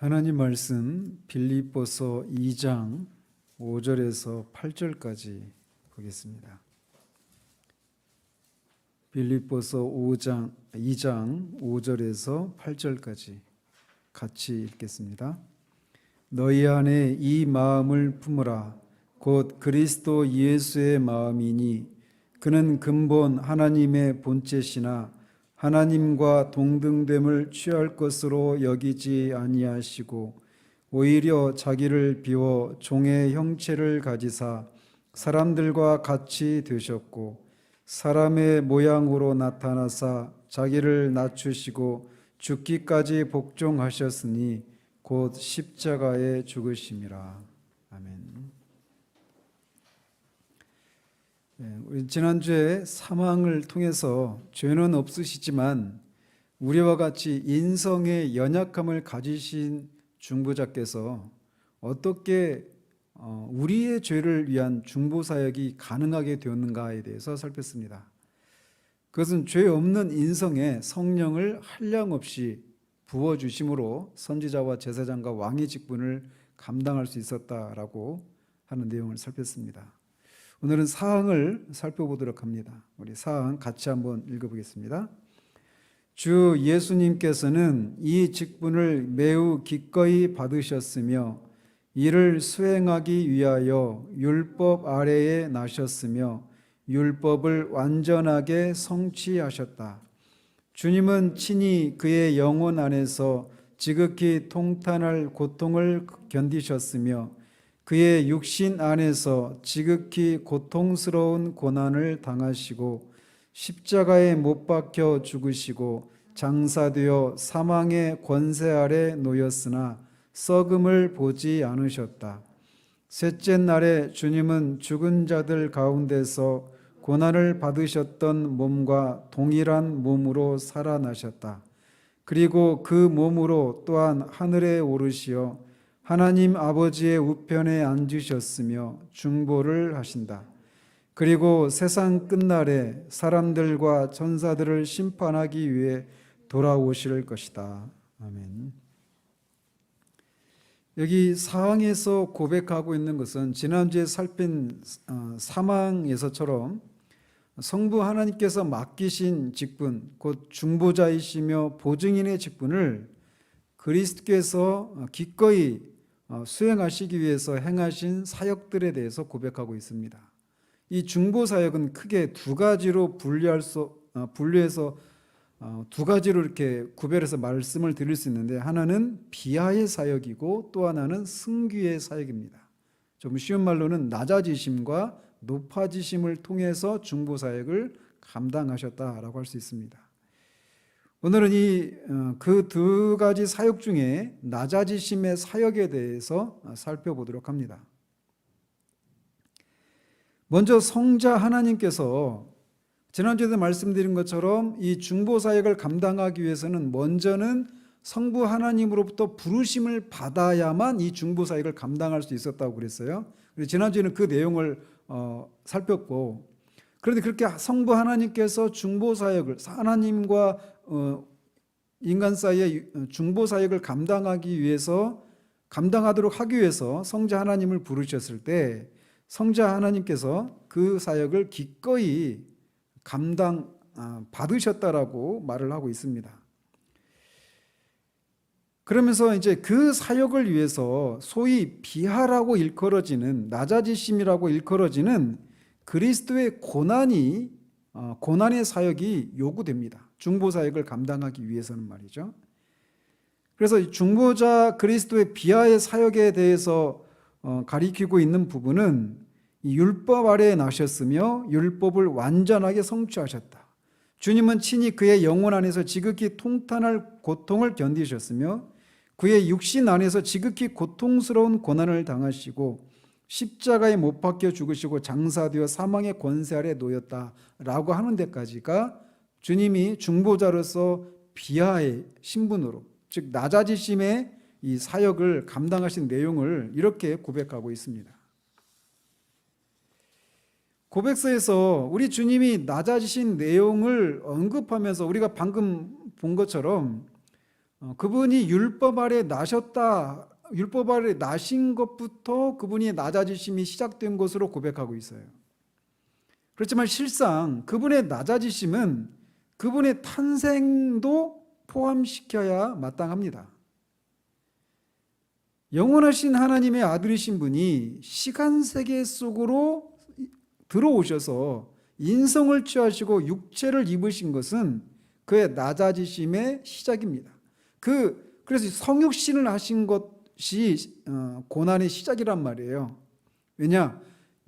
하나님 말씀 빌립보서 2장 5절에서 8절까지 보겠습니다. 빌립보서 2장 5절에서 8절까지 같이 읽겠습니다. 너희 안에 이 마음을 품으라. 곧 그리스도 예수의 마음이니 그는 근본 하나님의 본체시나 하나님과 동등됨을 취할 것으로 여기지 아니하시고 오히려 자기를 비워 종의 형체를 가지사 사람들과 같이 되셨고 사람의 모양으로 나타나사 자기를 낮추시고 죽기까지 복종하셨으니 곧 십자가에 죽으심이라. 아멘. 우리 지난주에 사망을 통해서 죄는 없으시지만 우리와 같이 인성의 연약함을 가지신 중보자께서 어떻게 우리의 죄를 위한 중보사역이 가능하게 되었는가에 대해서 살폈습니다. 그것은 죄 없는 인성에 성령을 한량없이 부어주심으로 선지자와 제사장과 왕의 직분을 감당할 수 있었다라고 하는 내용을 살폈습니다. 오늘은 사항을 살펴보도록 합니다. 우리 사항 같이 한번 읽어보겠습니다. 주 예수님께서는 이 직분을 매우 기꺼이 받으셨으며 이를 수행하기 위하여 율법 아래에 나셨으며 율법을 완전하게 성취하셨다. 주님은 친히 그의 영혼 안에서 지극히 통탄할 고통을 견디셨으며 그의 육신 안에서 지극히 고통스러운 고난을 당하시고 십자가에 못 박혀 죽으시고 장사되어 사망의 권세 아래 놓였으나 썩음을 보지 않으셨다. 셋째 날에 주님은 죽은 자들 가운데서 고난을 받으셨던 몸과 동일한 몸으로 살아나셨다. 그리고 그 몸으로 또한 하늘에 오르시어 하나님 아버지의 우편에 앉으셨으며 중보를 하신다. 그리고 세상 끝날에 사람들과 천사들을 심판하기 위해 돌아오실 것이다. 아멘. 여기 사항에서 고백하고 있는 것은 지난주에 살핀 사망에서처럼 성부 하나님께서 맡기신 직분, 곧 중보자이시며 보증인의 직분을 그리스도께서 기꺼이 수행하시기 위해서 행하신 사역들에 대해서 고백하고 있습니다. 이 중보사역은 크게 두 가지로 분류해서 두 가지로 이렇게 구별해서 말씀을 드릴 수 있는데, 하나는 비하의 사역이고 또 하나는 승귀의 사역입니다. 좀 쉬운 말로는 낮아지심과 높아지심을 통해서 중보사역을 감당하셨다라고 할 수 있습니다. 오늘은 그 두 가지 사역 중에 낮아지심의 사역에 대해서 살펴보도록 합니다. 먼저 성자 하나님께서 지난주에도 말씀드린 것처럼 이 중보사역을 감당하기 위해서는 먼저는 성부 하나님으로부터 부르심을 받아야만 이 중보사역을 감당할 수 있었다고 그랬어요. 지난주에는 그 내용을 살폈고, 그런데 그렇게 성부 하나님께서 중보사역을 하나님과 인간 사이의 중보사역을 감당하도록 하기 위해서 성자 하나님을 부르셨을 때 성자 하나님께서 그 사역을 기꺼이 받으셨다라고 말을 하고 있습니다. 그러면서 이제 그 사역을 위해서 소위 비하라고 일컬어지는, 낮아지심이라고 일컬어지는 그리스도의 고난의 사역이 요구됩니다. 중보사역을 감당하기 위해서는 말이죠. 그래서 중보자 그리스도의 비하의 사역에 대해서 가리키고 있는 부분은 이 율법 아래에 나셨으며 율법을 완전하게 성취하셨다. 주님은 친히 그의 영혼 안에서 지극히 통탄할 고통을 견디셨으며 그의 육신 안에서 지극히 고통스러운 고난을 당하시고 십자가에 못 박혀 죽으시고 장사되어 사망의 권세 아래 놓였다라고 하는 데까지가 주님이 중보자로서 비하의 신분으로, 즉 낮아지심의 이 사역을 감당하신 내용을 이렇게 고백하고 있습니다. 고백서에서 우리 주님이 낮아지신 내용을 언급하면서 우리가 방금 본 것처럼 그분이 율법 아래 나셨다, 율법 아래 나신 것부터 그분이 낮아지심이 시작된 것으로 고백하고 있어요. 그렇지만 실상 그분의 낮아지심은 그분의 탄생도 포함시켜야 마땅합니다. 영원하신 하나님의 아들이신 분이 시간 세계 속으로 들어오셔서 인성을 취하시고 육체를 입으신 것은 그의 낮아지심의 시작입니다. 그래서 성육신을 하신 것이 고난의 시작이란 말이에요. 왜냐?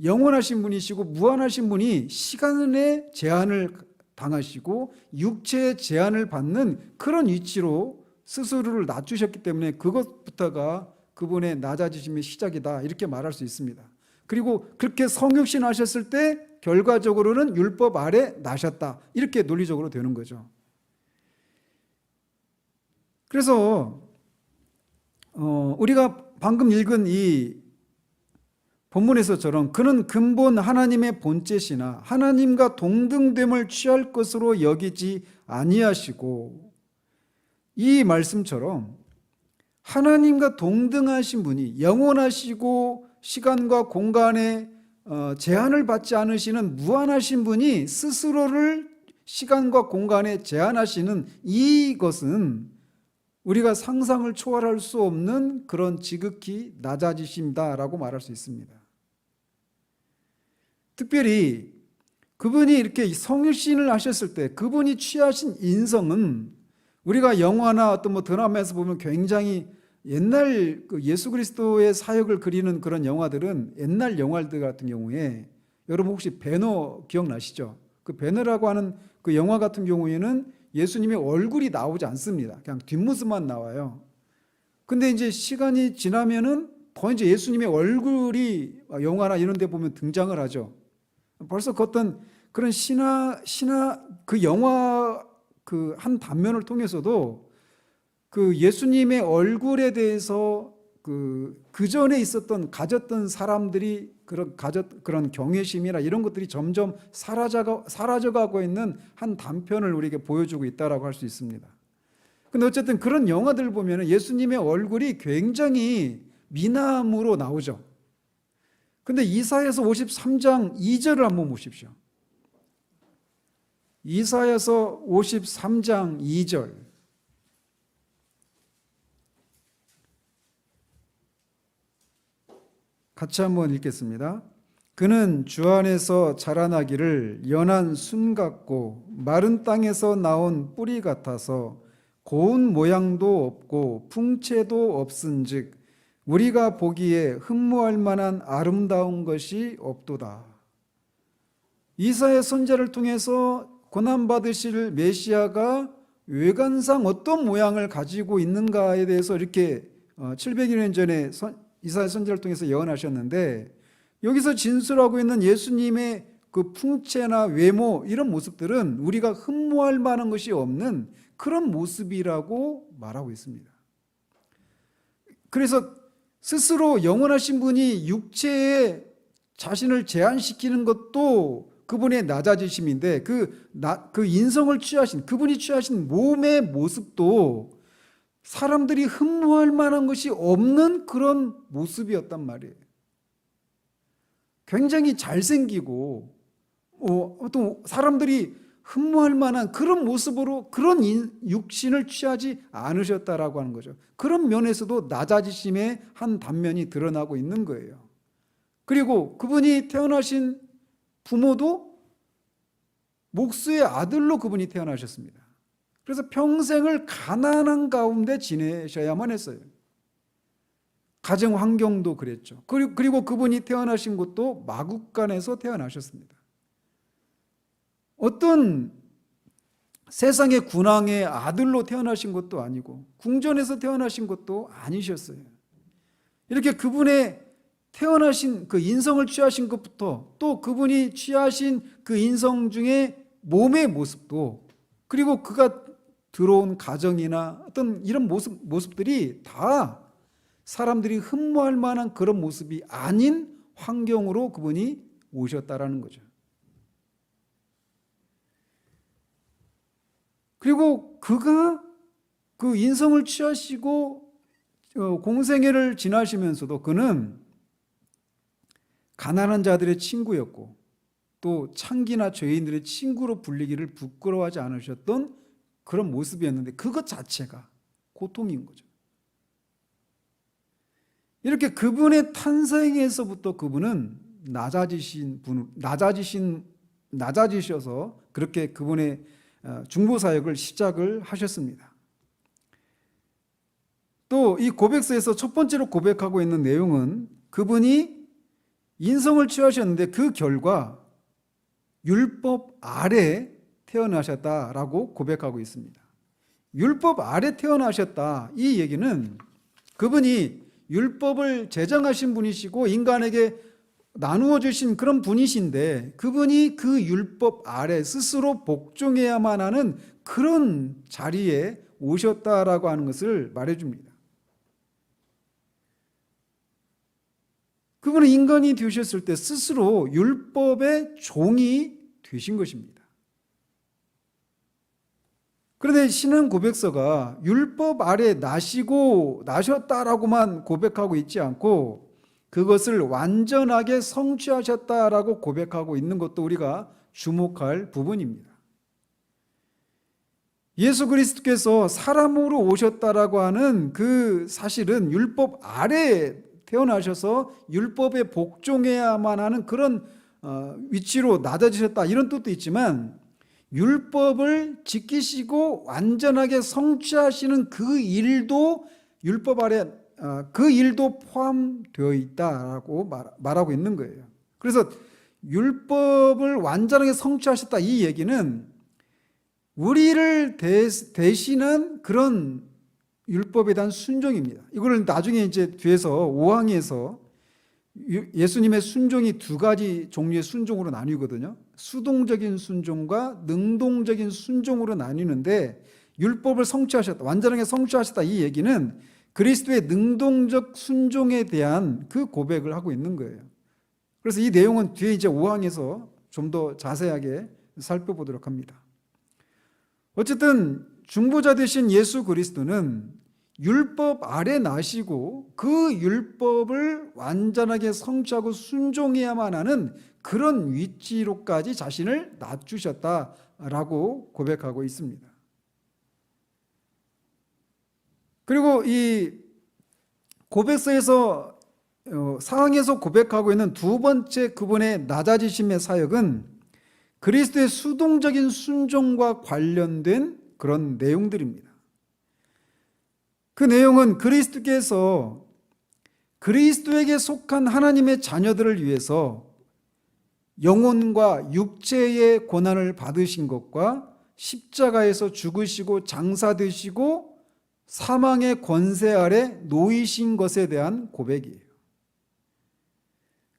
영원하신 분이시고 무한하신 분이 시간의 제한을 당하시고 육체의 제한을 받는 그런 위치로 스스로를 낮추셨기 때문에 그것부터가 그분의 낮아지심의 시작이다, 이렇게 말할 수 있습니다. 그리고 그렇게 성육신 하셨을 때 결과적으로는 율법 아래 나셨다, 이렇게 논리적으로 되는 거죠. 그래서 우리가 방금 읽은 이 본문에서처럼 그는 근본 하나님의 본체시나 하나님과 동등됨을 취할 것으로 여기지 아니하시고, 이 말씀처럼 하나님과 동등하신 분이 영원하시고 시간과 공간에 제한을 받지 않으시는 무한하신 분이 스스로를 시간과 공간에 제한하시는 이것은 우리가 상상을 초월할 수 없는 그런 지극히 낮아지심이다라고 말할 수 있습니다. 특별히 그분이 이렇게 성육신을 하셨을 때 그분이 취하신 인성은 우리가 영화나 어떤 드라마에서 보면 굉장히 옛날 예수 그리스도의 사역을 그리는 그런 영화들은, 옛날 영화들 같은 경우에 여러분 혹시 배너 기억나시죠? 그 배너라고 하는 그 영화 같은 경우에는 예수님의 얼굴이 나오지 않습니다. 그냥 뒷모습만 나와요. 근데 이제 시간이 지나면은 더 이제 예수님의 얼굴이 영화나 이런 데 보면 등장을 하죠. 벌써 그 어떤 그런 신화 그 영화 그 한 단면을 통해서도 그 예수님의 얼굴에 대해서 그 전에 가졌던 사람들이 그런 경외심이나 이런 것들이 점점 사라져가고 있는 한 단편을 우리에게 보여주고 있다라고 할 수 있습니다. 근데 어쨌든 그런 영화들 보면 예수님의 얼굴이 굉장히 미남으로 나오죠. 근데 이사야서 53장 2절을 한번 보십시오. 이사야서 53장 2절. 같이 한번 읽겠습니다. 그는 주 안에서 자라나기를 연한 순 같고 마른 땅에서 나온 뿌리 같아서 고운 모양도 없고 풍채도 없은즉 우리가 보기에 흠모할 만한 아름다운 것이 없도다. 이사야 선지자를 통해서 고난받으실 메시아가 외관상 어떤 모양을 가지고 있는가에 대해서 이렇게 700여 년 전에 이사야 선지자를 통해서 예언하셨는데, 여기서 진술하고 있는 예수님의 그 풍채나 외모, 이런 모습들은 우리가 흠모할 만한 것이 없는 그런 모습이라고 말하고 있습니다. 그래서 스스로 영원하신 분이 육체에 자신을 제한시키는 것도 그분의 낮아지심인데, 그 인성을 취하신, 그분이 취하신 몸의 모습도 사람들이 흠모할 만한 것이 없는 그런 모습이었단 말이에요. 굉장히 잘생기고 또 사람들이 흠모할 만한 그런 모습으로 그런 육신을 취하지 않으셨다라고 하는 거죠. 그런 면에서도 낮아지심의 한 단면이 드러나고 있는 거예요. 그리고 그분이 태어나신 부모도 목수의 아들로 그분이 태어나셨습니다. 그래서 평생을 가난한 가운데 지내셔야만 했어요. 가정 환경도 그랬죠. 그리고 그분이 태어나신 곳도 마국간에서 태어나셨습니다. 어떤 세상의 군왕의 아들로 태어나신 것도 아니고 궁전에서 태어나신 것도 아니셨어요. 이렇게 그분의 태어나신 그 인성을 취하신 것부터, 또 그분이 취하신 그 인성 중에 몸의 모습도, 그리고 그가 들어온 가정이나 어떤 이런 모습들이 다 사람들이 흠모할 만한 그런 모습이 아닌 환경으로 그분이 오셨다라는 거죠. 그리고 그가 그 인성을 취하시고 공생애를 지나시면서도 그는 가난한 자들의 친구였고 또 창기나 죄인들의 친구로 불리기를 부끄러워하지 않으셨던 그런 모습이었는데 그것 자체가 고통인 거죠. 이렇게 그분의 탄생에서부터 그분은 낮아지셔서 그렇게 그분의 중보 사역을 시작을 하셨습니다. 또 이 고백서에서 첫 번째로 고백하고 있는 내용은 그분이 인성을 취하셨는데 그 결과 율법 아래 태어나셨다라고 고백하고 있습니다. 율법 아래 태어나셨다. 이 얘기는 그분이 율법을 제정하신 분이시고 인간에게 나누어 주신 그런 분이신데 그분이 그 율법 아래 스스로 복종해야만 하는 그런 자리에 오셨다라고 하는 것을 말해줍니다. 그분은 인간이 되셨을 때 스스로 율법의 종이 되신 것입니다. 그런데 신앙 고백서가 율법 아래 나셨다라고만 고백하고 있지 않고 그것을 완전하게 성취하셨다라고 고백하고 있는 것도 우리가 주목할 부분입니다. 예수 그리스도께서 사람으로 오셨다라고 하는 그 사실은 율법 아래 태어나셔서 율법에 복종해야만 하는 그런 위치로 낮아지셨다 이런 뜻도 있지만 율법을 지키시고 완전하게 성취하시는 그 일도 율법 아래 그 일도 포함되어 있다라고 말하고 있는 거예요. 그래서 율법을 완전하게 성취하셨다 이 얘기는 우리를 대신한 그런 율법에 대한 순종입니다. 이거를 나중에 이제 뒤에서 5항에서 예수님의 순종이 두 가지 종류의 순종으로 나뉘거든요. 수동적인 순종과 능동적인 순종으로 나뉘는데 율법을 성취하셨다, 완전하게 성취하셨다 이 얘기는 그리스도의 능동적 순종에 대한 그 고백을 하고 있는 거예요. 그래서 이 내용은 뒤에 이제 5항에서 좀 더 자세하게 살펴보도록 합니다. 어쨌든 중보자 되신 예수 그리스도는 율법 아래 나시고 그 율법을 완전하게 성취하고 순종해야만 하는 그런 위치로까지 자신을 낮추셨다라고 고백하고 있습니다. 그리고 이 고백서에서 사항에서 고백하고 있는 두 번째 그분의 낮아지심의 사역은 그리스도의 수동적인 순종과 관련된 그런 내용들입니다. 그 내용은 그리스도께서 그리스도에게 속한 하나님의 자녀들을 위해서 영혼과 육체의 고난을 받으신 것과 십자가에서 죽으시고 장사되시고 사망의 권세 아래 놓이신 것에 대한 고백이에요.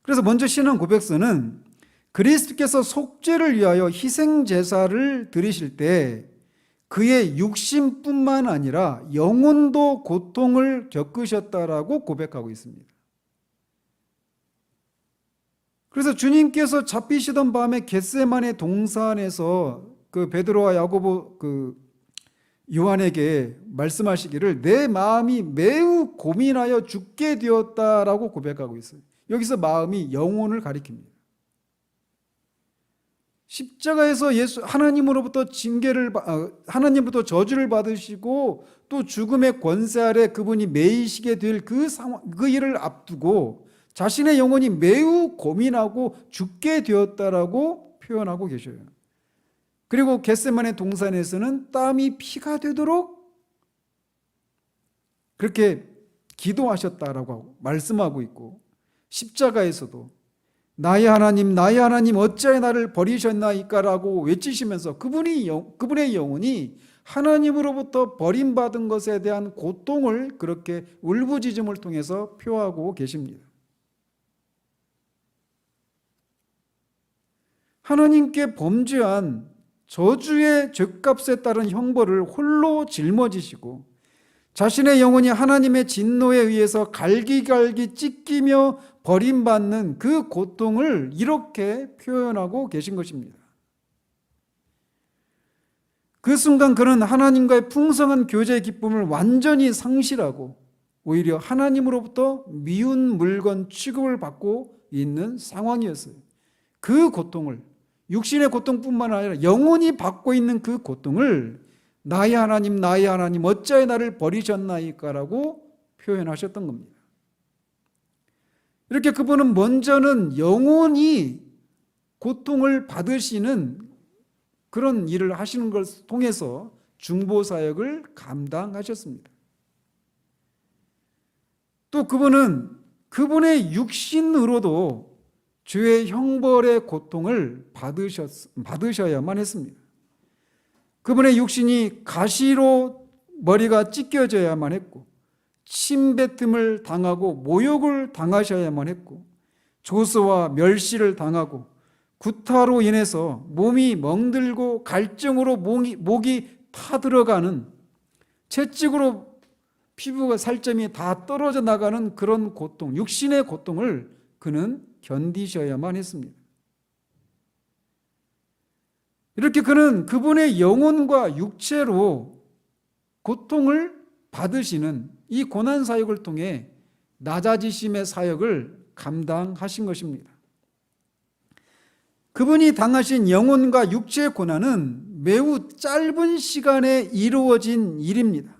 그래서 먼저 신앙 고백서는 그리스도께서 속죄를 위하여 희생 제사를 드리실 때 그의 육신뿐만 아니라 영혼도 고통을 겪으셨다라고 고백하고 있습니다. 그래서 주님께서 잡히시던 밤에 겟세마네 동산에서 그 베드로와 야고보 그 요한에게 말씀하시기를 내 마음이 매우 고민하여 죽게 되었다라고 고백하고 있어요. 여기서 마음이 영혼을 가리킵니다. 십자가에서 하나님으로부터 하나님으로부터 저주를 받으시고 또 죽음의 권세 아래 그분이 매이시게 될 그 상황, 그 일을 앞두고 자신의 영혼이 매우 고민하고 죽게 되었다라고 표현하고 계셔요. 그리고 겟세마네 동산에서는 땀이 피가 되도록 그렇게 기도하셨다라고 말씀하고 있고 십자가에서도 나의 하나님 어찌하여 나를 버리셨나이까라고 외치시면서 그분의 영혼이 하나님으로부터 버림받은 것에 대한 고통을 그렇게 울부짖음을 통해서 표하고 계십니다. 하나님께 범죄한 저주의 죄값에 따른 형벌을 홀로 짊어지시고 자신의 영혼이 하나님의 진노에 의해서 갈기갈기 찢기며 버림받는 그 고통을 이렇게 표현하고 계신 것입니다. 그 순간 그는 하나님과의 풍성한 교제의 기쁨을 완전히 상실하고 오히려 하나님으로부터 미운 물건 취급을 받고 있는 상황이었어요. 그 고통을, 육신의 고통뿐만 아니라 영혼이 받고 있는 그 고통을 나의 하나님 어찌하여 나를 버리셨나이까라고 표현하셨던 겁니다. 이렇게 그분은 먼저는 영혼이 고통을 받으시는 그런 일을 하시는 것을 통해서 중보사역을 감당하셨습니다. 또 그분은 그분의 육신으로도 죄의 형벌의 고통을 받으셔야만 했습니다. 그분의 육신이 가시로 머리가 찢겨져야만 했고, 침뱉음을 당하고 모욕을 당하셔야만 했고, 조소와 멸시를 당하고, 구타로 인해서 몸이 멍들고 갈증으로 목이 타들어가는, 채찍으로 피부가 살점이 다 떨어져 나가는 그런 고통, 육신의 고통을 그는 견디셔야만 했습니다. 이렇게 그는 그분의 영혼과 육체로 고통을 받으시는 이 고난 사역을 통해 낮아지심의 사역을 감당하신 것입니다. 그분이 당하신 영혼과 육체의 고난은 매우 짧은 시간에 이루어진 일입니다.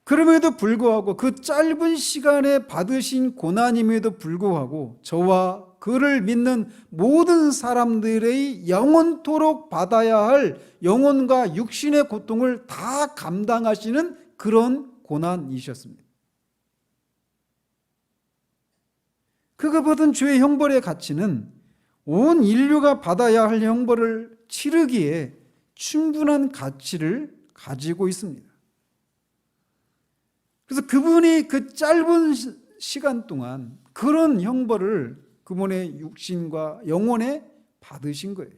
그럼에도 불구하고 그 짧은 시간에 받으신 고난임에도 불구하고 저와 그를 믿는 모든 사람들의 영원토록 받아야 할 영혼과 육신의 고통을 다 감당하시는 그런 고난이셨습니다. 그가 받은 죄의 형벌의 가치는 온 인류가 받아야 할 형벌을 치르기에 충분한 가치를 가지고 있습니다. 그래서 그분이 그 짧은 시간 동안 그런 형벌을 그분의 육신과 영혼에 받으신 거예요.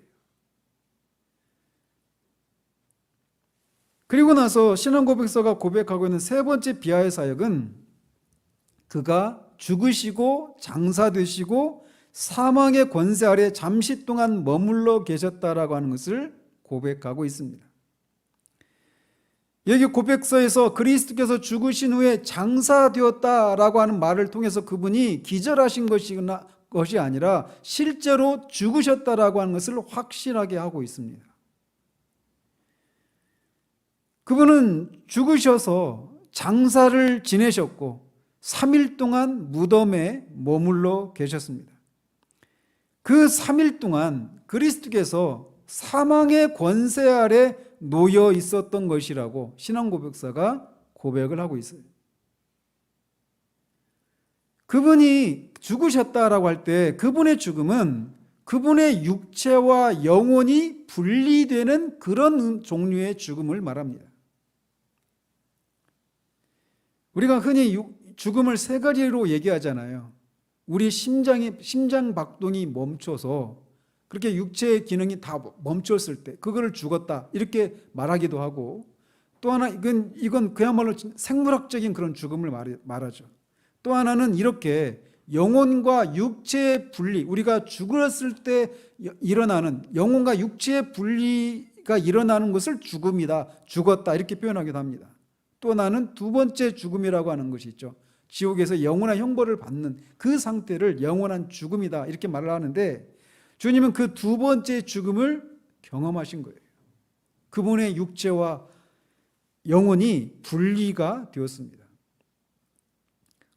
그리고 나서 신앙고백서가 고백하고 있는 세 번째 비하의 사역은 그가 죽으시고 장사되시고 사망의 권세 아래 잠시 동안 머물러 계셨다라고 하는 것을 고백하고 있습니다. 여기 고백서에서 그리스도께서 죽으신 후에 장사되었다라고 하는 말을 통해서 그분이 기절하신 것이 아니라 실제로 죽으셨다라고 하는 것을 확실하게 하고 있습니다. 그분은 죽으셔서 장사를 지내셨고 3일 동안 무덤에 머물러 계셨습니다. 그 3일 동안 그리스도께서 사망의 권세 아래 놓여 있었던 것이라고 신앙고백사가 고백을 하고 있어요. 그분이 죽으셨다라고 할 때 그분의 죽음은 그분의 육체와 영혼이 분리되는 그런 종류의 죽음을 말합니다. 우리가 흔히 죽음을 세 가지로 얘기하잖아요. 우리 심장 박동이 멈춰서 그렇게 육체의 기능이 다 멈췄을 때 그거를 죽었다 이렇게 말하기도 하고, 또 하나 이건 그야말로 생물학적인 그런 죽음을 말하죠. 또 하나는 이렇게 영혼과 육체의 분리, 우리가 죽었을 때 일어나는 영혼과 육체의 분리가 일어나는 것을 죽음이다, 죽었다 이렇게 표현하기도 합니다. 또 하나는 두 번째 죽음이라고 하는 것이 있죠. 지옥에서 영원한 형벌을 받는 그 상태를 영원한 죽음이다 이렇게 말을 하는데, 주님은 그 두 번째 죽음을 경험하신 거예요. 그분의 육체와 영혼이 분리가 되었습니다.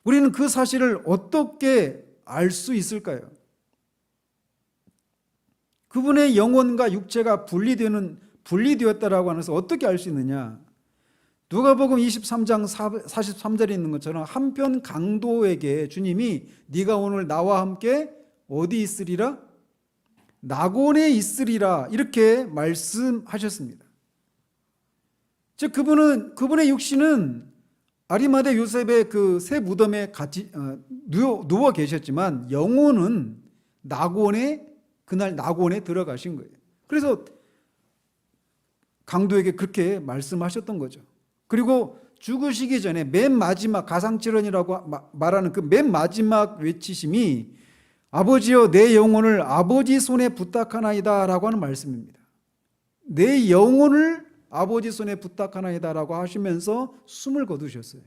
우리는 그 사실을 어떻게 알 수 있을까요? 그분의 영혼과 육체가 분리되었다라고 하는 것을 어떻게 알 수 있느냐? 누가복음 23장 43절에 있는 것처럼 한편 강도에게 주님이 네가 오늘 나와 함께 어디 있으리라? 낙원에 있으리라 이렇게 말씀하셨습니다. 즉 그분의 육신은 아리마대 요셉의 그 새 무덤에 같이 누워 계셨지만 영혼은 그날 낙원에 들어가신 거예요. 그래서 강도에게 그렇게 말씀하셨던 거죠. 그리고 죽으시기 전에 맨 마지막 가상칠언이라고 말하는 그 맨 마지막 외치심이 아버지여 내 영혼을 아버지 손에 부탁하나이다 라고 하는 말씀입니다. 내 영혼을 아버지 손에 부탁하나이다라고 하시면서 숨을 거두셨어요.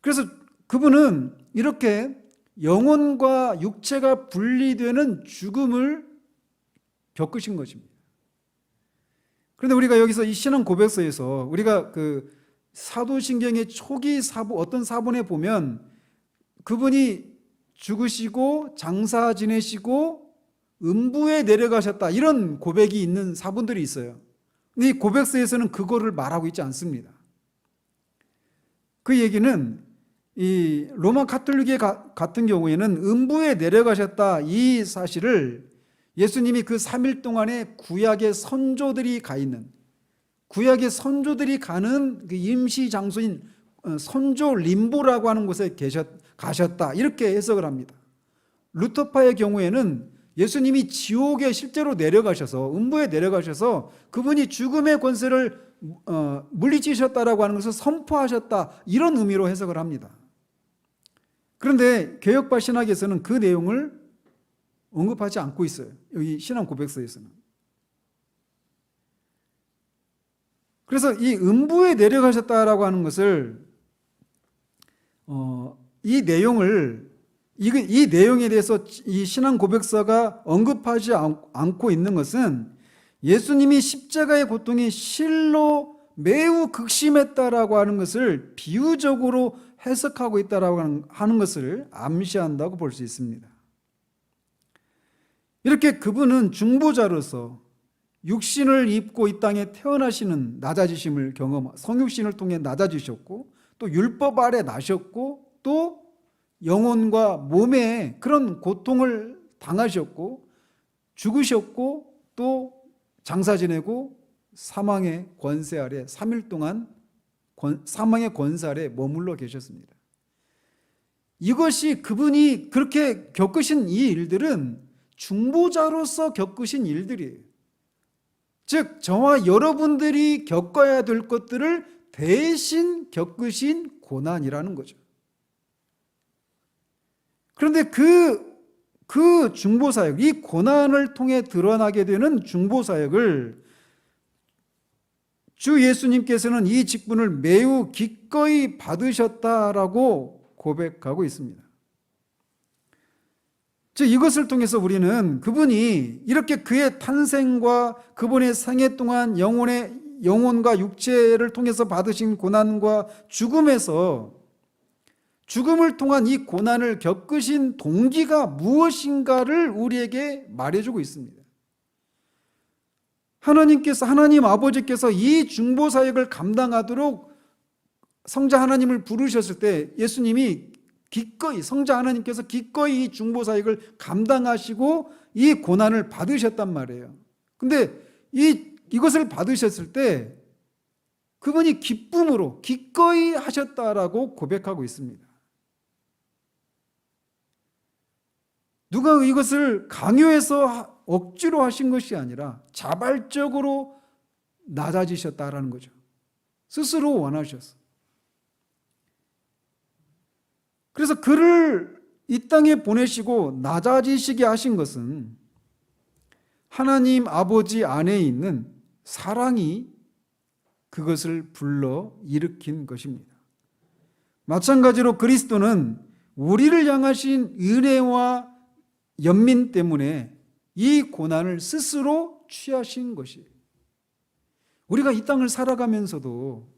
그래서 그분은 이렇게 영혼과 육체가 분리되는 죽음을 겪으신 것입니다. 그런데 우리가 여기서 이 신앙 고백서에서 우리가 그 사도신경의 초기 어떤 사본에 보면 그분이 죽으시고 장사 지내시고 음부에 내려가셨다 이런 고백이 있는 사본들이 있어요. 근데 이 고백서에서는 그거를 말하고 있지 않습니다. 그 얘기는 이 로마 가톨릭의 같은 경우에는 음부에 내려가셨다 이 사실을 예수님이 그 3일 동안에 구약의 선조들이 가 있는, 구약의 선조들이 가는 그 임시 장소인 선조 림보라고 하는 곳에 가셨다 이렇게 해석을 합니다. 루터파의 경우에는 예수님이 지옥에 실제로 내려가셔서 음부에 내려가셔서 그분이 죽음의 권세를 물리치셨다라고 하는 것을 선포하셨다 이런 의미로 해석을 합니다. 그런데 개혁파 신학에서는 그 내용을 언급하지 않고 있어요. 여기 신앙 고백서에서는. 그래서 이 음부에 내려가셨다라고 하는 것을 이 내용에 대해서 이 신앙 고백서가 언급하지 않고 있는 것은 예수님이 십자가의 고통이 실로 매우 극심했다라고 하는 것을 비유적으로 해석하고 있다라고 하는 것을 암시한다고 볼 수 있습니다. 이렇게 그분은 중보자로서 육신을 입고 이 땅에 태어나시는 낮아지심을 성육신을 통해 낮아지셨고 또 율법 아래 나셨고 또 영혼과 몸에 그런 고통을 당하셨고 죽으셨고 또 장사 지내고 사망의 권세 아래 3일 동안 사망의 권세 아래 머물러 계셨습니다. 이것이 그분이 그렇게 겪으신 이 일들은 중보자로서 겪으신 일들이에요. 즉 저와 여러분들이 겪어야 될 것들을 대신 겪으신 고난이라는 거죠. 그런데 그 중보사역, 이 고난을 통해 드러나게 되는 중보사역을 주 예수님께서는 이 직분을 매우 기꺼이 받으셨다라고 고백하고 있습니다. 즉 이것을 통해서 우리는 그분이 이렇게 그의 탄생과 그분의 생애 동안 영혼과 육체를 통해서 받으신 고난과 죽음을 통한 이 고난을 겪으신 동기가 무엇인가를 우리에게 말해주고 있습니다. 하나님 아버지께서 이 중보사역을 감당하도록 성자 하나님을 부르셨을 때 예수님이 성자 하나님께서 기꺼이 이 중보사역을 감당하시고 이 고난을 받으셨단 말이에요. 근데 이것을 받으셨을 때 그분이 기쁨으로 기꺼이 하셨다라고 고백하고 있습니다. 누가 이것을 강요해서 억지로 하신 것이 아니라 자발적으로 낮아지셨다라는 거죠. 스스로 원하셔서. 그래서 그를 이 땅에 보내시고 낮아지시게 하신 것은 하나님 아버지 안에 있는 사랑이 그것을 불러 일으킨 것입니다. 마찬가지로 그리스도는 우리를 향하신 은혜와 연민 때문에 이 고난을 스스로 취하신 것이에요. 우리가 이 땅을 살아가면서도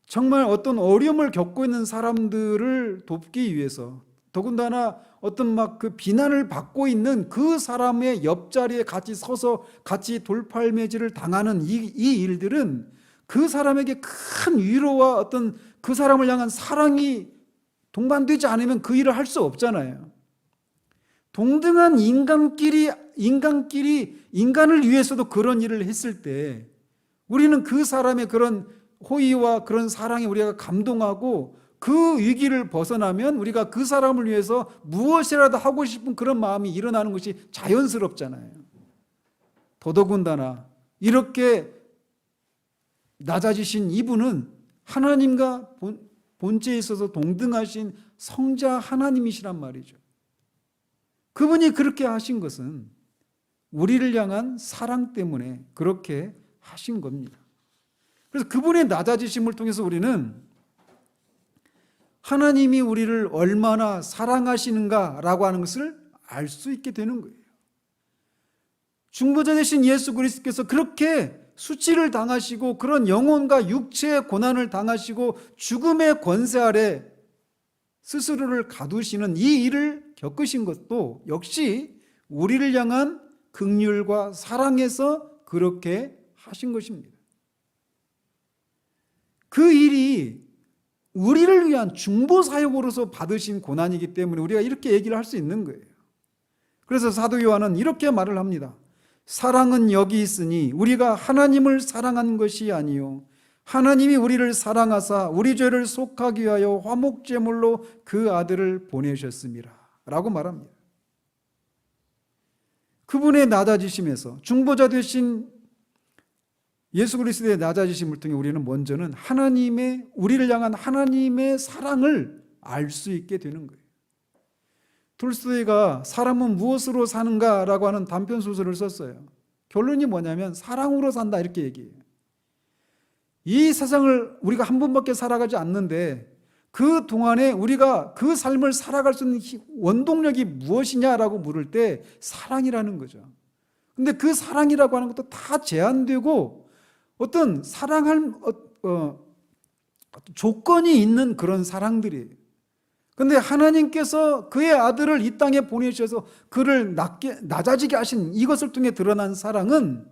정말 어떤 어려움을 겪고 있는 사람들을 돕기 위해서 더군다나 어떤 막 그 비난을 받고 있는 그 사람의 옆자리에 같이 서서 같이 돌팔매질을 당하는 이 일들은 그 사람에게 큰 위로와 어떤 그 사람을 향한 사랑이 동반되지 않으면 그 일을 할 수 없잖아요. 동등한 인간끼리 인간을 위해서도 그런 일을 했을 때 우리는 그 사람의 그런 호의와 그런 사랑에 우리가 감동하고 그 위기를 벗어나면 우리가 그 사람을 위해서 무엇이라도 하고 싶은 그런 마음이 일어나는 것이 자연스럽잖아요. 더더군다나 이렇게 낮아지신 이분은 하나님과 본체에 있어서 동등하신 성자 하나님이시란 말이죠. 그분이 그렇게 하신 것은 우리를 향한 사랑 때문에 그렇게 하신 겁니다. 그래서 그분의 낮아지심을 통해서 우리는 하나님이 우리를 얼마나 사랑하시는가라고 하는 것을 알 수 있게 되는 거예요. 중보자 되신 예수 그리스도께서 그렇게 수치를 당하시고 그런 영혼과 육체의 고난을 당하시고 죽음의 권세 아래 스스로를 가두시는 이 일을 겪으신 것도 역시 우리를 향한 긍휼과 사랑에서 그렇게 하신 것입니다. 그 일이 우리를 위한 중보 사역으로서 받으신 고난이기 때문에 우리가 이렇게 얘기를 할 수 있는 거예요. 그래서 사도 요한은 이렇게 말을 합니다. 사랑은 여기 있으니 우리가 하나님을 사랑한 것이 아니요 하나님이 우리를 사랑하사 우리 죄를 속하기 위하여 화목제물로 그 아들을 보내셨습니다 라고 말합니다. 그분의 낮아지심에서 중보자 되신 예수 그리스도의 낮아지심을 통해 우리는 먼저는 하나님의 우리를 향한 하나님의 사랑을 알 수 있게 되는 거예요. 톨스토이가 사람은 무엇으로 사는가라고 하는 단편 소설을 썼어요. 결론이 뭐냐면 사랑으로 산다 이렇게 얘기해요. 이 세상을 우리가 한 번밖에 살아가지 않는데 그 동안에 우리가 그 삶을 살아갈 수 있는 원동력이 무엇이냐라고 물을 때 사랑이라는 거죠. 근데 그 사랑이라고 하는 것도 다 제한되고 어떤 사랑할 조건이 있는 그런 사랑들이에요. 그런데 하나님께서 그의 아들을 이 땅에 보내주셔서 그를 낮아지게 하신 이것을 통해 드러난 사랑은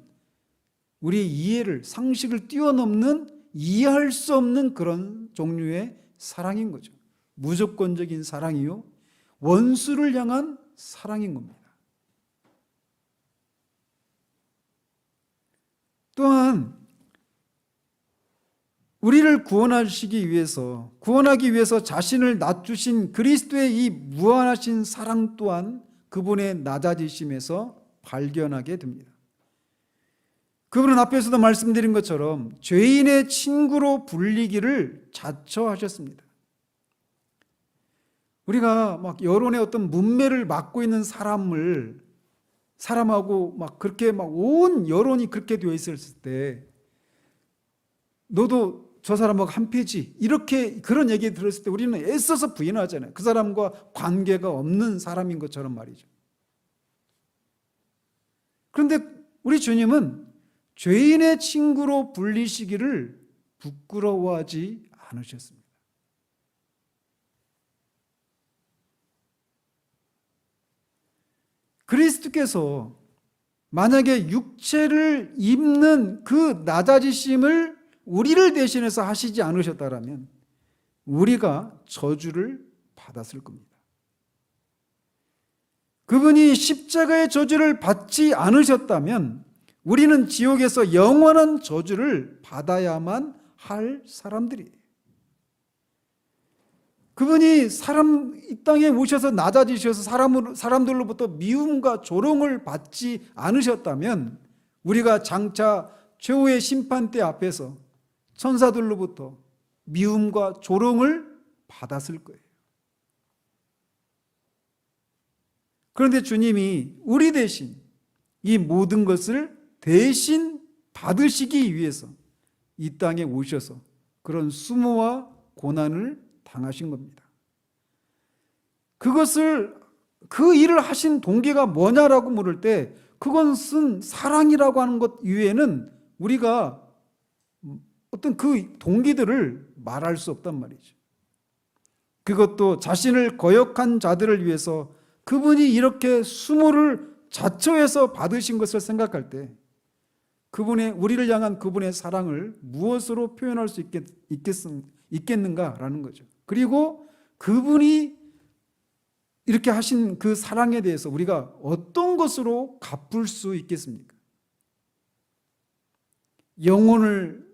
우리의 이해를, 상식을 뛰어넘는 이해할 수 없는 그런 종류의 사랑인 거죠. 무조건적인 사랑이요 원수를 향한 사랑인 겁니다. 또한 우리를 구원하기 위해서 자신을 낮추신 그리스도의 이 무한하신 사랑 또한 그분의 낮아지심에서 발견하게 됩니다. 그분은 앞에서도 말씀드린 것처럼 죄인의 친구로 불리기를 자처하셨습니다. 우리가 막 여론의 어떤 문매를 맡고 있는 사람하고 막 그렇게 막 온 여론이 그렇게 되어 있었을 때 너도 저 사람하고 한패지 이렇게 그런 얘기 들었을 때 우리는 애써서 부인하잖아요. 그 사람과 관계가 없는 사람인 것처럼 말이죠. 그런데 우리 주님은 죄인의 친구로 불리시기를 부끄러워하지 않으셨습니다. 그리스도께서 만약에 육체를 입는 그 낮아지심을 우리를 대신해서 하시지 않으셨다면 우리가 저주를 받았을 겁니다. 그분이 십자가의 저주를 받지 않으셨다면 우리는 지옥에서 영원한 저주를 받아야만 할 사람들이에요. 그분이 이 땅에 오셔서 낮아지셔서 사람들로부터 미움과 조롱을 받지 않으셨다면 우리가 장차 최후의 심판대 앞에서 천사들로부터 미움과 조롱을 받았을 거예요. 그런데 주님이 우리 대신 이 모든 것을 대신 받으시기 위해서 이 땅에 오셔서 그런 수모와 고난을 당하신 겁니다. 그 일을 하신 동기가 뭐냐라고 물을 때 그것은 사랑이라고 하는 것 이외에는 우리가 어떤 그 동기들을 말할 수 없단 말이죠. 그것도 자신을 거역한 자들을 위해서 그분이 이렇게 수모를 자처해서 받으신 것을 생각할 때 우리를 향한 그분의 사랑을 무엇으로 표현할 수 있겠는가라는 거죠. 그리고 그분이 이렇게 하신 그 사랑에 대해서 우리가 어떤 것으로 갚을 수 있겠습니까? 영혼을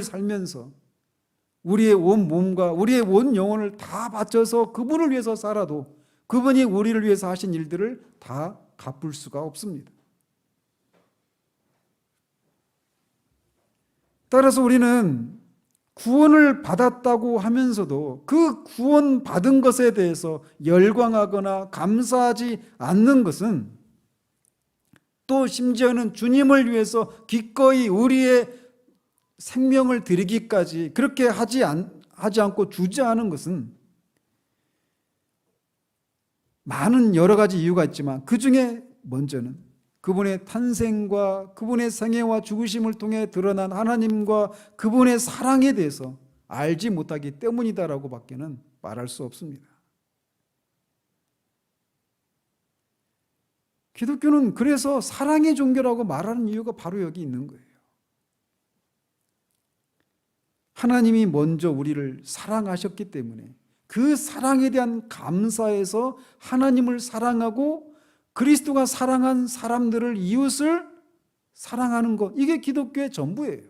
살면서 우리의 온 몸과 우리의 온 영혼을 다 바쳐서 그분을 위해서 살아도 그분이 우리를 위해서 하신 일들을 다 갚을 수가 없습니다. 따라서 우리는 구원을 받았다고 하면서도 그 구원 받은 것에 대해서 열광하거나 감사하지 않는 것은 또 심지어는 주님을 위해서 기꺼이 우리의 생명을 드리기까지 그렇게 하지 않고 주저하는 것은 많은 여러 가지 이유가 있지만 그 중에 먼저는 그분의 탄생과 그분의 생애와 죽으심을 통해 드러난 하나님과 그분의 사랑에 대해서 알지 못하기 때문이다라고 밖에는 말할 수 없습니다. 기독교는 그래서 사랑의 종교라고 말하는 이유가 바로 여기 있는 거예요. 하나님이 먼저 우리를 사랑하셨기 때문에 그 사랑에 대한 감사에서 하나님을 사랑하고 그리스도가 사랑한 사람들을, 이웃을 사랑하는 것, 이게 기독교의 전부예요.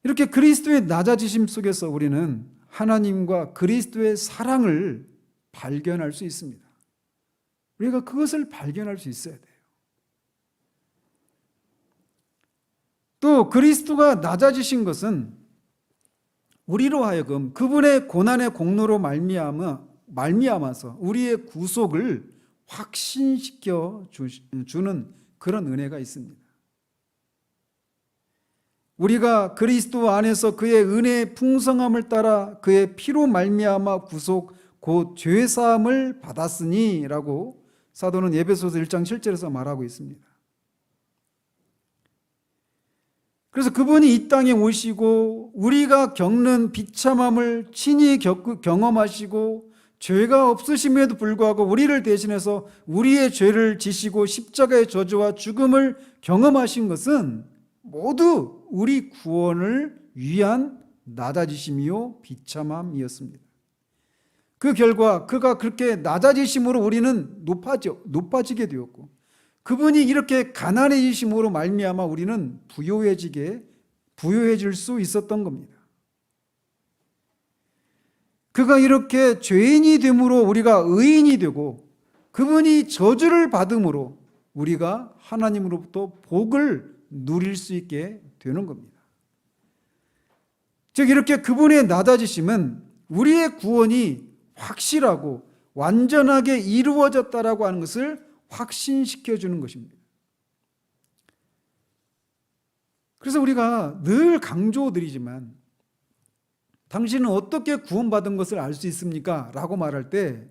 이렇게 그리스도의 낮아지심 속에서 우리는 하나님과 그리스도의 사랑을 발견할 수 있습니다. 우리가 그것을 발견할 수 있어야 돼요. 또 그리스도가 낮아지신 것은 우리로 하여금 그분의 고난의 공로로 말미암아서 우리의 구속을 확신시켜 주는 그런 은혜가 있습니다. 우리가 그리스도 안에서 그의 은혜의 풍성함을 따라 그의 피로 말미암아 구속 곧 죄사함을 받았으니라고 사도는 에베소서 1장 7절에서 말하고 있습니다. 그래서 그분이 이 땅에 오시고 우리가 겪는 비참함을 친히 경험하시고 죄가 없으심에도 불구하고 우리를 대신해서 우리의 죄를 지시고 십자가의 저주와 죽음을 경험하신 것은 모두 우리 구원을 위한 낮아지심이요 비참함이었습니다. 그 결과 그가 그렇게 낮아지심으로 우리는 높아지게 되었고, 그분이 이렇게 가난해지심으로 말미암아 우리는 부요해질 수 있었던 겁니다. 그가 이렇게 죄인이 됨으로 우리가 의인이 되고, 그분이 저주를 받음으로 우리가 하나님으로부터 복을 누릴 수 있게 되는 겁니다. 즉 이렇게 그분의 낮아지심은 우리의 구원이 확실하고 완전하게 이루어졌다라고 하는 것을 확신시켜 주는 것입니다. 그래서 우리가 늘 강조드리지만 당신은 어떻게 구원받은 것을 알 수 있습니까? 라고 말할 때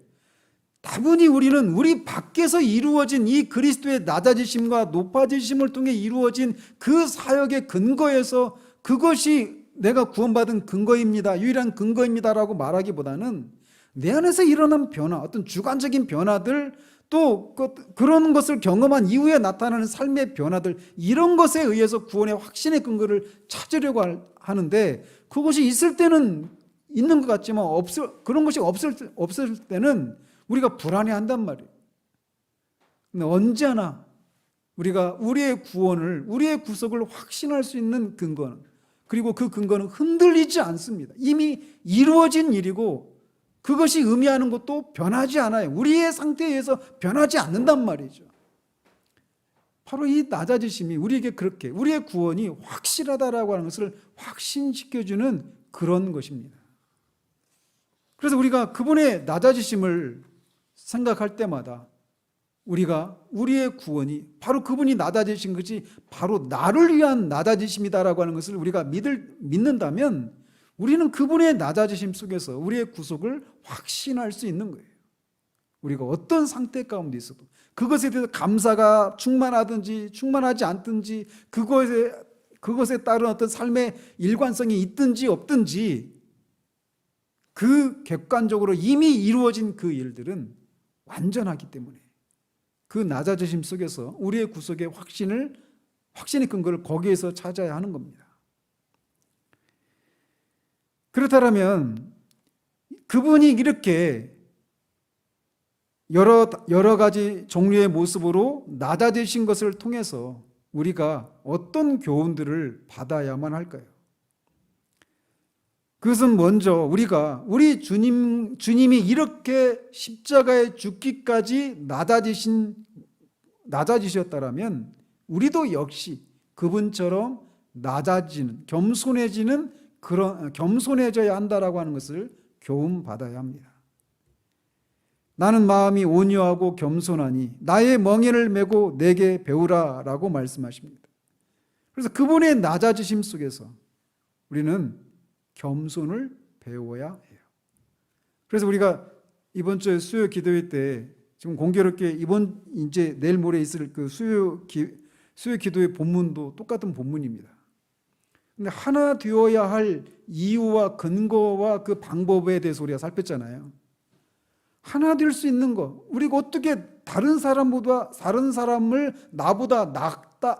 다분히 우리는 우리 밖에서 이루어진 이 그리스도의 낮아지심과 높아지심을 통해 이루어진 그 사역의 근거에서 그것이 내가 구원받은 근거입니다, 유일한 근거입니다라고 말하기보다는 내 안에서 일어난 변화, 어떤 주관적인 변화들, 또 그런 것을 경험한 이후에 나타나는 삶의 변화들, 이런 것에 의해서 구원의 확신의 근거를 찾으려고 하는데, 그것이 있을 때는 있는 것 같지만 그런 것이 없을 때는 우리가 불안해한단 말이에요. 근데 언제나 우리가 우리의 구원을, 우리의 구속을 확신할 수 있는 근거는, 그리고 그 근거는 흔들리지 않습니다. 이미 이루어진 일이고 그것이 의미하는 것도 변하지 않아요. 우리의 상태에 의해서 변하지 않는단 말이죠. 바로 이 낮아지심이 우리에게 그렇게 우리의 구원이 확실하다라고 하는 것을 확신시켜주는 그런 것입니다. 그래서 우리가 그분의 낮아지심을 생각할 때마다 우리가 우리의 구원이 바로 그분이 낮아지신 것이 바로 나를 위한 낮아지심이다라고 하는 것을 우리가 믿는다면 우리는 그분의 낮아지심 속에서 우리의 구속을 확신할 수 있는 거예요. 우리가 어떤 상태 가운데 있어도 그것에 대해서 감사가 충만하든지 충만하지 않든지 그것에 따른 어떤 삶의 일관성이 있든지 없든지 그 객관적으로 이미 이루어진 그 일들은 완전하기 때문에 그 낮아지심 속에서 우리의 구속의 확신의 근거를 거기에서 찾아야 하는 겁니다. 그렇다면 그분이 이렇게 여러 가지 종류의 모습으로 낮아지신 것을 통해서 우리가 어떤 교훈들을 받아야만 할까요? 그것은 먼저 우리 주님이 이렇게 십자가에 죽기까지 낮아지셨다라면 우리도 역시 그분처럼 낮아지는, 겸손해져야 한다라고 하는 것을 교훈받아야 합니다. 나는 마음이 온유하고 겸손하니 나의 멍에를 메고 내게 배우라 라고 말씀하십니다. 그래서 그분의 낮아지심 속에서 우리는 겸손을 배워야 해요. 그래서 우리가 이번 주에 수요 기도회 때 지금 공교롭게 이번 이제 내일 모레 있을 그 수요 기도회 본문도 똑같은 본문입니다. 근데 하나 되어야 할 이유와 근거와 그 방법에 대해서 우리가 살폈잖아요. 하나 될 수 있는 거, 우리가 어떻게 다른 사람을 나보다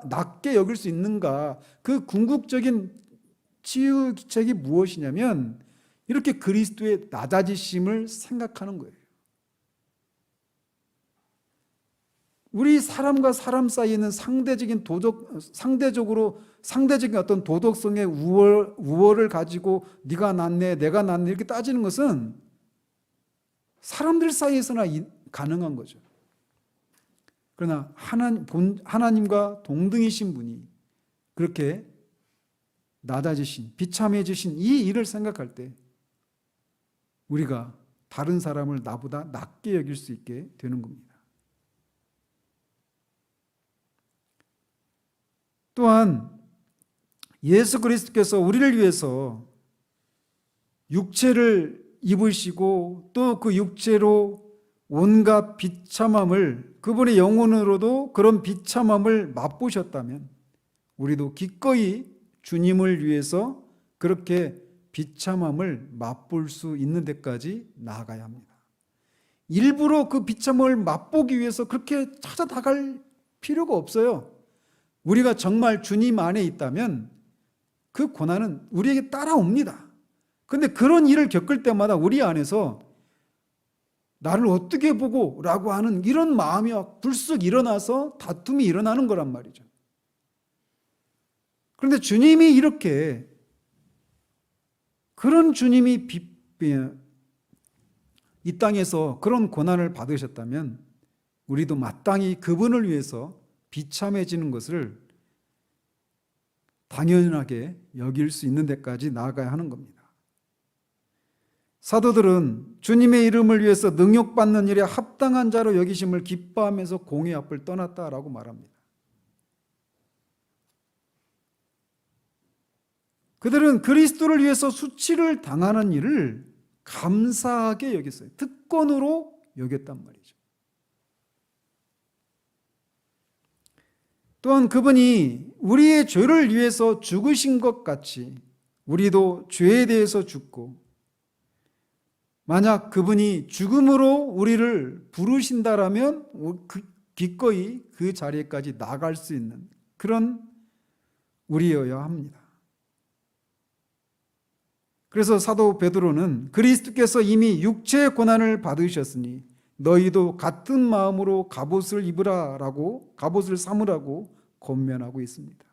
낮게 여길 수 있는가? 그 궁극적인 치유책이 무엇이냐면 이렇게 그리스도의 낮아지심을 생각하는 거예요. 우리 사람과 사람 사이에 있는 상대적인 어떤 도덕성의 우월을 가지고 네가 낫네, 내가 낫네 이렇게 따지는 것은 사람들 사이에서나 가능한 거죠. 그러나 하나님과 동등이신 분이 그렇게 낮아지신, 비참해지신 이 일을 생각할 때 우리가 다른 사람을 나보다 낮게 여길 수 있게 되는 겁니다. 또한 예수 그리스도께서 우리를 위해서 육체를 입으시고 또 그 육체로 온갖 비참함을 그분의 영혼으로도 그런 비참함을 맛보셨다면 우리도 기꺼이 주님을 위해서 그렇게 비참함을 맛볼 수 있는 데까지 나아가야 합니다. 일부러 그 비참함을 맛보기 위해서 그렇게 찾아나갈 필요가 없어요. 우리가 정말 주님 안에 있다면 그 고난은 우리에게 따라옵니다. 그런데 그런 일을 겪을 때마다 우리 안에서 나를 어떻게 보고 라고 하는 이런 마음이 불쑥 일어나서 다툼이 일어나는 거란 말이죠. 그런데 주님이 이렇게 그런 주님이 이 땅에서 그런 고난을 받으셨다면 우리도 마땅히 그분을 위해서 비참해지는 것을 당연하게 여길 수 있는 데까지 나아가야 하는 겁니다. 사도들은 주님의 이름을 위해서 능욕받는 일에 합당한 자로 여기심을 기뻐하면서 공의 앞을 떠났다라고 말합니다. 그들은 그리스도를 위해서 수치를 당하는 일을 감사하게 여겼어요. 특권으로 여겼단 말이죠. 또한 그분이 우리의 죄를 위해서 죽으신 것 같이 우리도 죄에 대해서 죽고, 만약 그분이 죽음으로 우리를 부르신다라면 기꺼이 그 자리에까지 나갈 수 있는 그런 우리여야 합니다. 그래서 사도 베드로는 그리스도께서 이미 육체의 고난을 받으셨으니 너희도 같은 마음으로 갑옷을 입으라라고, 갑옷을 삼으라고 권면하고 있습니다.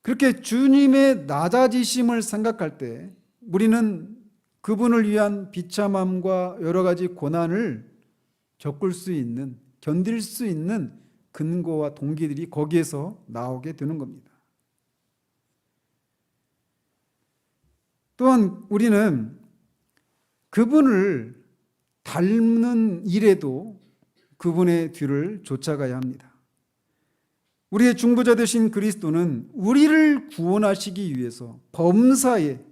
그렇게 주님의 낮아지심을 생각할 때 우리는 그분을 위한 비참함과 여러 가지 고난을 겪을 수 있는, 견딜 수 있는 근거와 동기들이 거기에서 나오게 되는 겁니다. 또한 우리는 그분을 닮는 일에도 그분의 뒤를 쫓아가야 합니다. 우리의 중보자 되신 그리스도는 우리를 구원하시기 위해서 범사의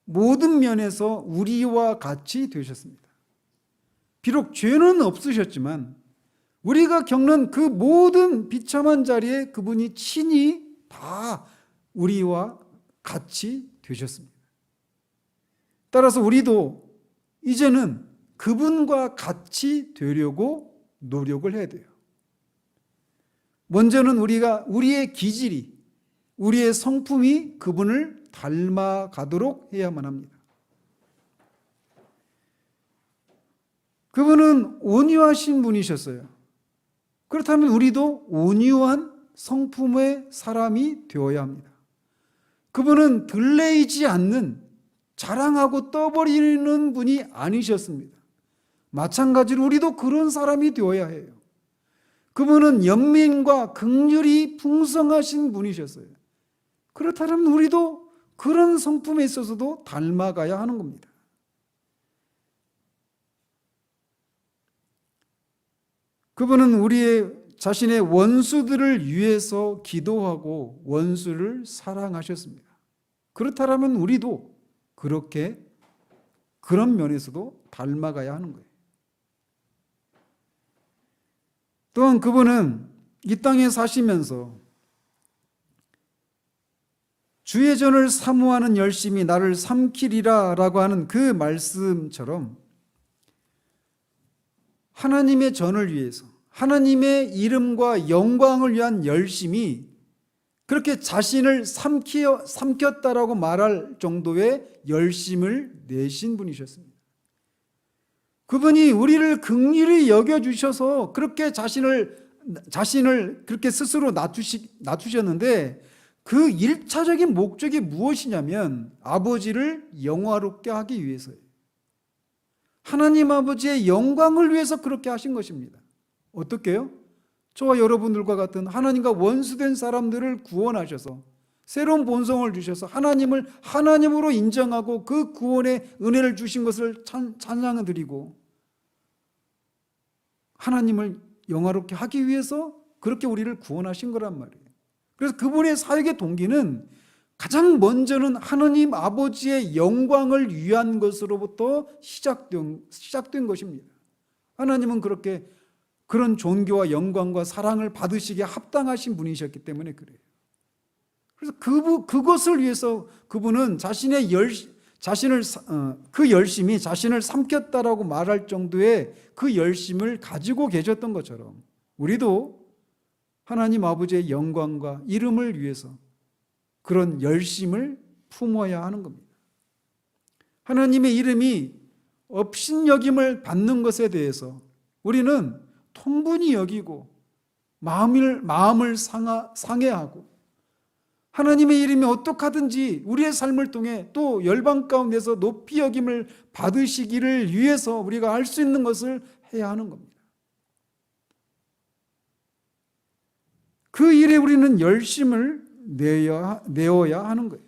모든 면에서 우리와 같이 되셨습니다. 비록 죄는 없으셨지만 우리가 겪는 그 모든 비참한 자리에 그분이 친히 다 우리와 같이 되셨습니다. 따라서 우리도 이제는 그분과 같이 되려고 노력을 해야 돼요. 먼저는 우리의 기질이, 우리의 성품이 그분을 닮아가도록 해야만 합니다. 그분은 온유하신 분이셨어요. 그렇다면 우리도 온유한 성품의 사람이 되어야 합니다. 그분은 들레이지 않는, 자랑하고 떠버리는 분이 아니셨습니다. 마찬가지로 우리도 그런 사람이 되어야 해요. 그분은 연민과 긍휼이 풍성하신 분이셨어요. 그렇다면 우리도 그런 성품에 있어서도 닮아가야 하는 겁니다. 그분은 자신의 원수들을 위해서 기도하고 원수를 사랑하셨습니다. 그렇다면 우리도 그런 면에서도 닮아가야 하는 거예요. 또한 그분은 이 땅에 사시면서 주의 전을 사모하는 열심이 나를 삼키리라 라고 하는 그 말씀처럼 하나님의 전을 위해서 하나님의 이름과 영광을 위한 열심이 그렇게 자신을 삼켰다라고 말할 정도의 열심을 내신 분이셨습니다. 그분이 우리를 긍휼히 여겨주셔서 그렇게 자신을 그렇게 스스로 낮추셨는데 그 1차적인 목적이 무엇이냐면 아버지를 영화롭게 하기 위해서예요. 하나님 아버지의 영광을 위해서 그렇게 하신 것입니다. 어떻게요? 저와 여러분들과 같은 하나님과 원수된 사람들을 구원하셔서 새로운 본성을 주셔서 하나님을 하나님으로 인정하고 그 구원의 은혜를 주신 것을 찬양을 드리고 하나님을 영화롭게 하기 위해서 그렇게 우리를 구원하신 거란 말이에요. 그래서 그분의 사역의 동기는 가장 먼저는 하나님 아버지의 영광을 위한 것으로부터 시작된 것입니다. 하나님은 그런 존귀와 영광과 사랑을 받으시기에 합당하신 분이셨기 때문에 그래요. 그래서 그것을 위해서 그분은 그 열심이 자신을 삼켰다라고 말할 정도의 그 열심을 가지고 계셨던 것처럼 우리도 하나님 아버지의 영광과 이름을 위해서 그런 열심을 품어야 하는 겁니다. 하나님의 이름이 업신여김을 받는 것에 대해서 우리는 통분히 여기고 마음을 상해하고 하나님의 이름이 어떻게 하든지 우리의 삶을 통해 또 열방 가운데서 높이 여김을 받으시기를 위해서 우리가 할 수 있는 것을 해야 하는 겁니다. 그 일에 우리는 열심을 내어야 하는 거예요.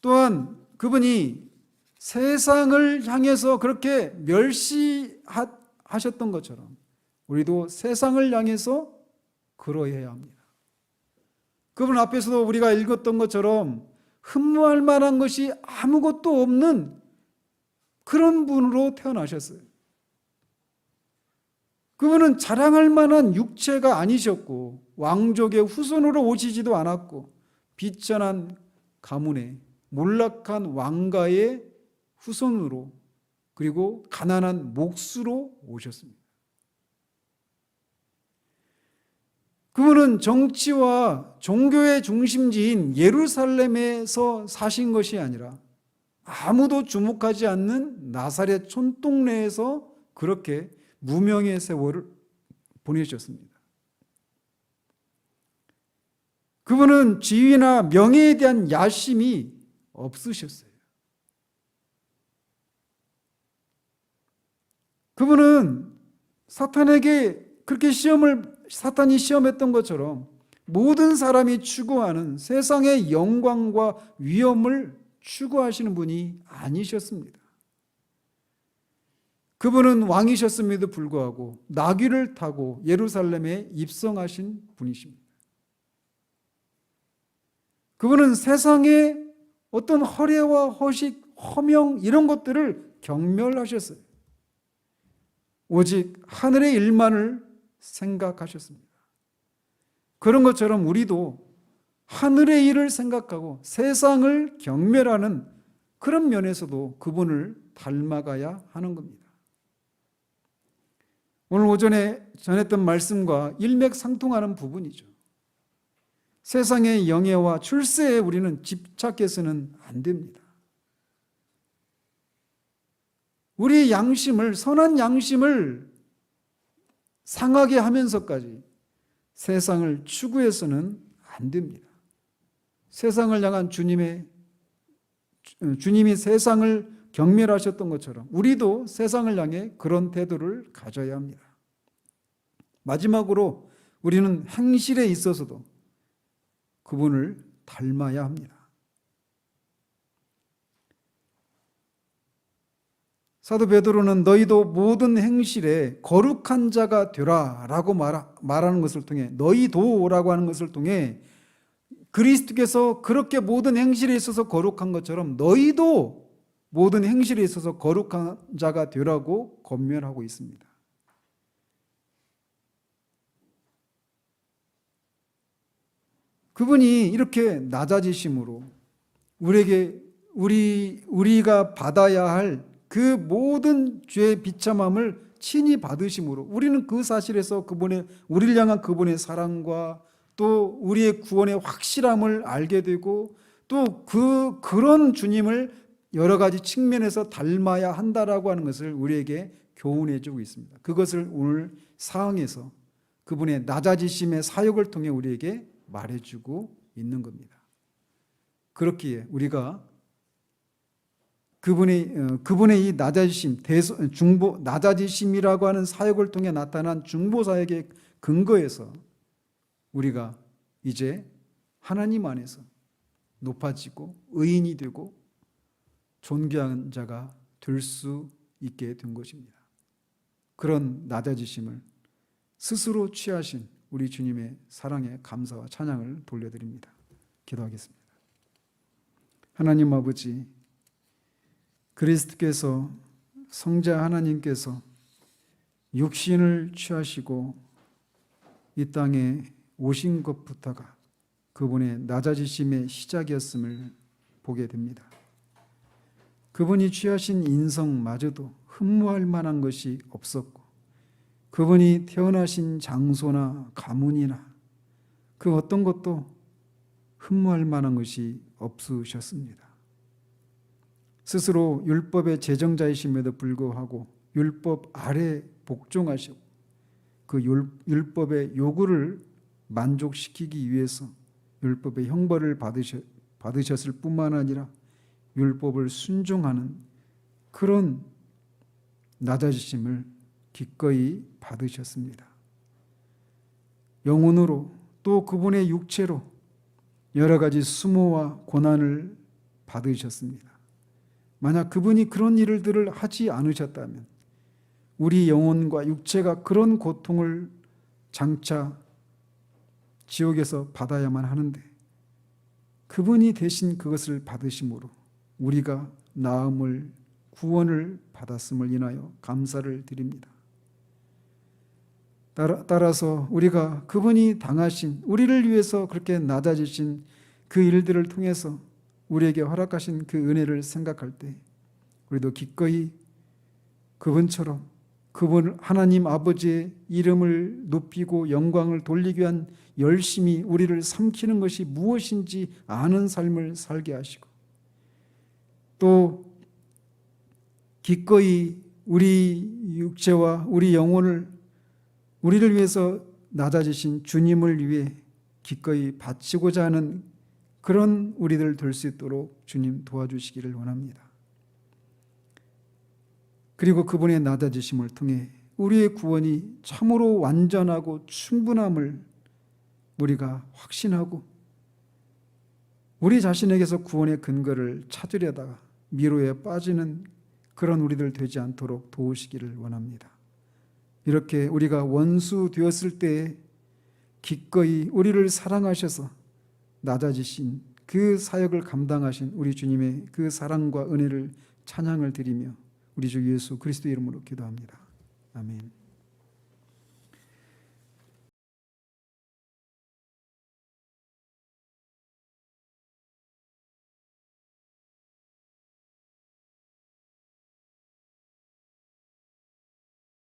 또한 그분이 세상을 향해서 그렇게 멸시하셨던 것처럼 우리도 세상을 향해서 그러해야 합니다. 그분 앞에서도 우리가 읽었던 것처럼 흠모할 만한 것이 아무것도 없는 그런 분으로 태어나셨어요. 그분은 자랑할 만한 육체가 아니셨고 왕족의 후손으로 오시지도 않았고 비천한 가문에 몰락한 왕가의 후손으로 그리고 가난한 몫으로 오셨습니다. 그분은 정치와 종교의 중심지인 예루살렘에서 사신 것이 아니라 아무도 주목하지 않는 나사렛 촌동네에서 그렇게 무명의 세월을 보내셨습니다. 그분은 지위나 명예에 대한 야심이 없으셨어요. 그분은 사탄에게 그렇게 사탄이 시험했던 것처럼 모든 사람이 추구하는 세상의 영광과 위엄을 추구하시는 분이 아니셨습니다. 그분은 왕이셨음에도 불구하고 나귀를 타고 예루살렘에 입성하신 분이십니다. 그분은 세상의 어떤 허례와 허식, 허명 이런 것들을 경멸하셨어요. 오직 하늘의 일만을 생각하셨습니다. 그런 것처럼 우리도 하늘의 일을 생각하고 세상을 경멸하는 그런 면에서도 그분을 닮아가야 하는 겁니다. 오늘 오전에 전했던 말씀과 일맥상통하는 부분이죠. 세상의 영예와 출세에 우리는 집착해서는 안 됩니다. 우리의 양심을, 선한 양심을 상하게 하면서까지 세상을 추구해서는 안 됩니다. 세상을 향한 주님이 세상을 경멸하셨던 것처럼 우리도 세상을 향해 그런 태도를 가져야 합니다. 마지막으로 우리는 행실에 있어서도 그분을 닮아야 합니다. 사도 베드로는 너희도 모든 행실에 거룩한 자가 되라라고 말하는 것을 통해, 너희도라고 하는 것을 통해 그리스도께서 그렇게 모든 행실에 있어서 거룩한 것처럼 너희도 모든 행실에 있어서 거룩한 자가 되라고 권면하고 있습니다. 그분이 이렇게 낮아지심으로 우리가 받아야 할 그 모든 죄의 비참함을 친히 받으심으로 우리는 그 사실에서 우리를 향한 그분의 사랑과 또 우리의 구원의 확실함을 알게 되고, 또 그런 주님을 여러 가지 측면에서 닮아야 한다라고 하는 것을 우리에게 교훈해 주고 있습니다. 그것을 오늘 사항에서 그분의 낮아지심의 사역을 통해 우리에게 말해주고 있는 겁니다. 그렇기에 우리가 그분의 이 낮아지심이라고 하는 사역을 통해 나타난 중보 사역의 근거에서 우리가 이제 하나님 안에서 높아지고 의인이 되고 존귀한 자가 될 수 있게 된 것입니다. 그런 낮아지심을 스스로 취하신 우리 주님의 사랑에 감사와 찬양을 돌려드립니다. 기도하겠습니다. 하나님 아버지, 그리스도께서, 성자 하나님께서 육신을 취하시고 이 땅에 오신 것부터가 그분의 낮아지심의 시작이었음을 보게 됩니다. 그분이 취하신 인성마저도 흠모할 만한 것이 없었고, 그분이 태어나신 장소나 가문이나 그 어떤 것도 흠모할 만한 것이 없으셨습니다. 스스로 율법의 제정자이심에도 불구하고 율법 아래 복종하시고 그 율법의 요구를 만족시키기 위해서 율법의 형벌을 받으셨을 뿐만 아니라 율법을 순종하는 그런 낮아지심을 기꺼이 받으셨습니다. 영혼으로 또 그분의 육체로 여러 가지 수모와 고난을 받으셨습니다. 만약 그분이 그런 일들을 하지 않으셨다면 우리 영혼과 육체가 그런 고통을 장차 지옥에서 받아야만 하는데, 그분이 대신 그것을 받으심으로 우리가 나음을, 구원을 받았음을 인하여 감사를 드립니다. 따라서 우리가 그분이 당하신, 우리를 위해서 그렇게 낮아지신 그 일들을 통해서 우리에게 허락하신 그 은혜를 생각할 때 우리도 기꺼이 그분처럼 그분 하나님 아버지의 이름을 높이고 영광을 돌리기 위한 열심히 우리를 삼키는 것이 무엇인지 아는 삶을 살게 하시고, 또 기꺼이 우리 육체와 우리 영혼을 우리를 위해서 낮아지신 주님을 위해 기꺼이 바치고자 하는 그런 우리들 될 수 있도록 주님 도와주시기를 원합니다. 그리고 그분의 낮아지심을 통해 우리의 구원이 참으로 완전하고 충분함을 우리가 확신하고 우리 자신에게서 구원의 근거를 찾으려다가 미로에 빠지는 그런 우리들 되지 않도록 도우시기를 원합니다. 이렇게 우리가 원수 되었을 때에 기꺼이 우리를 사랑하셔서 낮아지신 그 사역을 감당하신 우리 주님의 그 사랑과 은혜를 찬양을 드리며 우리 주 예수 그리스도 이름으로 기도합니다. 아멘.